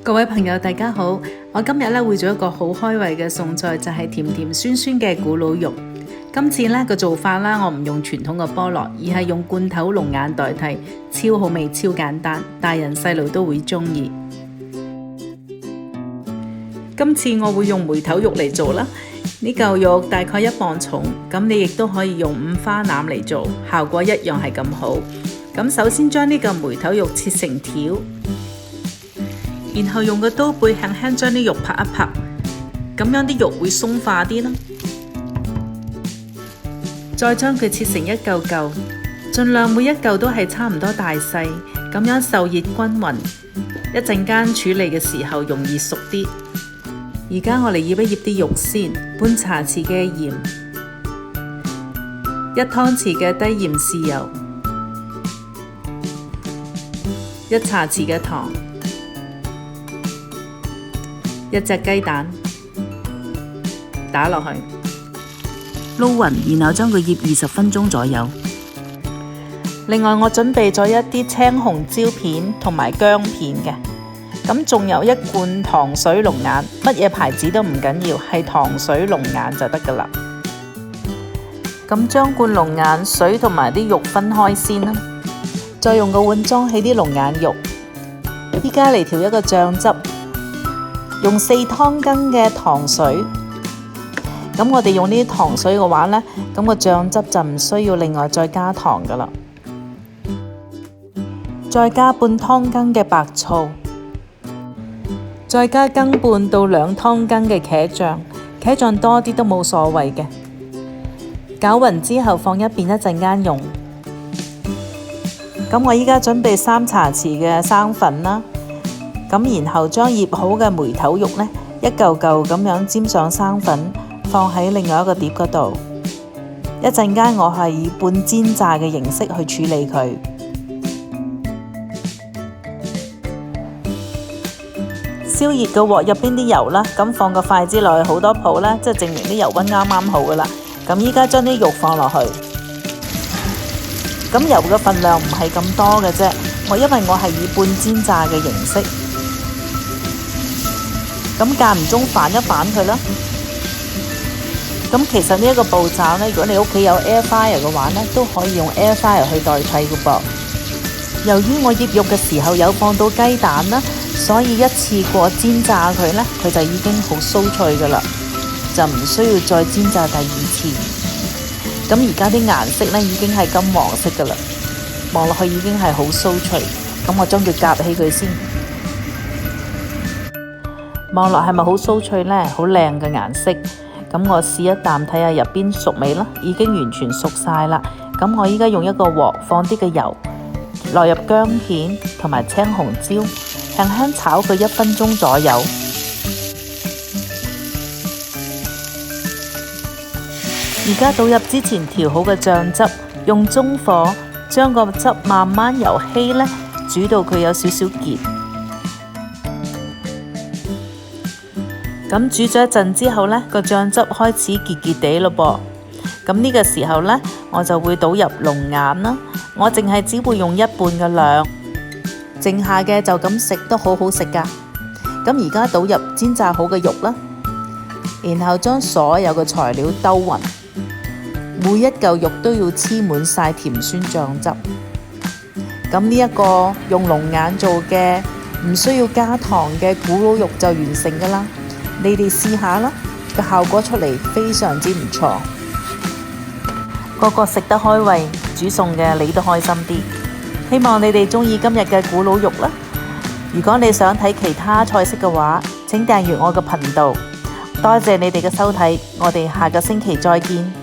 各位朋友大家好，我今日會做一個好開胃嘅餸菜，就係甜甜酸酸嘅咕嚕肉。今次個做法我唔用傳統嘅菠蘿，而係用罐頭龍眼代替，超好味超簡單，大人細路都會鍾意。今次我會用梅頭肉嚟做啦，呢嚿肉大概1磅重，咁你亦都可以用五花腩嚟做，效果一樣係咁好。咁首先將呢嚿梅頭肉切成條，然後用個刀背輕輕將啲肉拍一拍，咁樣啲肉會鬆化啲啦。再將佢切成一嚿嚿，盡量每一嚿都係差唔多大細，咁樣受熱均勻，一陣間處理嘅時候容易熟啲。而家我嚟醃一醃啲肉先，半茶匙嘅鹽，1湯匙嘅低鹽豉油，1茶匙嘅糖，1隻雞蛋打落去，撈勻，然後將佢醃20分鐘左右。另外我準備咗一啲青紅椒片同埋薑片嘅，咁仲有1罐糖水龍眼，乜嘢牌子都唔緊要，係糖水龍眼就得㗎喇。咁將罐龍眼水同埋啲肉分開先啦，再用個碗裝起啲龍眼肉。依家嚟調一個醬汁，用4湯羹嘅糖水。咁我哋用呢啲糖水嘅話呢，咁個醬汁就唔需要另外再加糖噶啦。再加半湯羹嘅白醋，再加羹半到2湯羹嘅茄醬，茄醬多啲都冇所謂嘅。攪勻之後放一邊一陣間用。咁我依家準備3茶匙嘅生粉啦，咁然後將醃好嘅梅頭肉呢，一嚿嚿咁樣沾上生粉，放喺另外一個碟嗰度。一陣間我係以半煎炸嘅形式去處理佢。燒熱嘅鑊入邊啲油啦，咁放個筷子落去好多泡啦，即係證明啲油溫啱啱好噶啦。咁依家將啲肉放落去，咁油嘅份量唔係咁多嘅啫，因為我係以半煎炸嘅形式，咁間唔中反一反佢啦。咁其實呢一個步驟呢，如果你屋企有 air fryer 嘅話呢，都可以用 air fryer 去代替嘅噃。由於我醃肉嘅時候有放到雞蛋啦，所以一次過煎炸佢呢，佢就已經好酥脆噶啦，就唔需要再煎炸第2次。咁而家啲顏色呢已經係金黃色噶啦，望落去已經係好酥脆。咁我將佢夾起佢先，望落係咪好酥脆呢？好靚嘅顏色。咁我試一啖睇下入邊熟未啦，已經完全熟晒啦。咁我依家用一個鑊放啲嘅油，落入薑片同埋青紅椒，輕輕炒佢1分鐘左右。而家倒入之前調好嘅醬汁，用中火將個汁慢慢由稀呢煮到佢有少少結。咁煮咗一陣之後呢，個醬汁開始結結地咯噃。咁呢個時候呢，我就會倒入龍眼啦。我淨係只會用1半嘅量，剩下嘅就咁食都好好食噶。咁而家倒入煎炸好嘅肉啦，然後將所有嘅材料兜勻，每一嚿肉都要黐滿晒甜酸醬汁。咁呢一個用龍眼做嘅唔需要加糖嘅咕嚕肉就完成噶啦。你哋試下啦，個效果出嚟非常之唔錯，個個食得開胃，煮餸嘅你都開心啲。希望你哋鍾意今日嘅咕嚕肉啦。如果你想睇其他菜式嘅話，請訂閱我嘅頻道。多謝你哋嘅收睇，我哋下個星期再見。